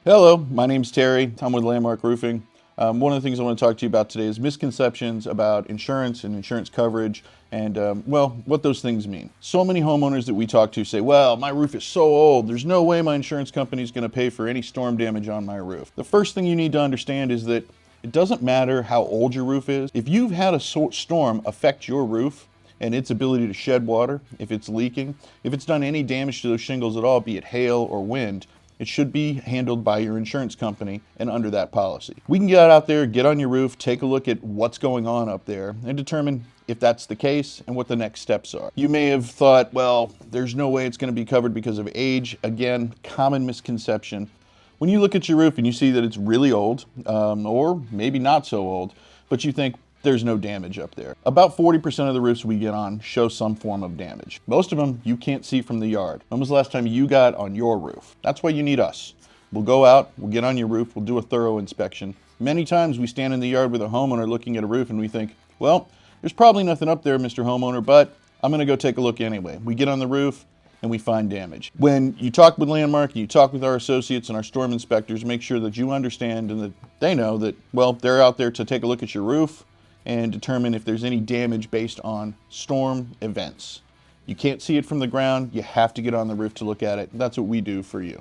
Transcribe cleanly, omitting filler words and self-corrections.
Hello, my name's Terry. I'm with Landmark Roofing. One of the things I want to talk to you about today is misconceptions about insurance and insurance coverage and, what those things mean. So many homeowners that we talk to say, well, my roof is so old, there's no way my insurance company is going to pay for any storm damage on my roof. The first thing you need to understand is that it doesn't matter how old your roof is. If you've had a storm affect your roof, and its ability to shed water, if it's leaking, if it's done any damage to those shingles at all, be it hail or wind, it should be handled by your insurance company and under that policy. We can get out there, get on your roof, take a look at what's going on up there, and determine if that's the case and what the next steps are. You may have thought, well, there's no way it's going to be covered because of age. Again, common misconception. When you look at your roof and you see that it's really old, or maybe not so old, but you think there's no damage up there. About 40% of the roofs we get on show some form of damage. Most of them you can't see from the yard. When was the last time you got on your roof? That's why you need us. We'll go out, we'll get on your roof, we'll do a thorough inspection. Many times we stand in the yard with a homeowner looking at a roof and we think, well, there's probably nothing up there, Mr. Homeowner, but I'm gonna go take a look anyway. We get on the roof, and we find damage. When you talk with Landmark and you talk with our associates and our storm inspectors, make sure that you understand and that they know that, well, they're out there to take a look at your roof and determine if there's any damage based on storm events. You can't see it from the ground, you have to get on the roof to look at it. That's what we do for you.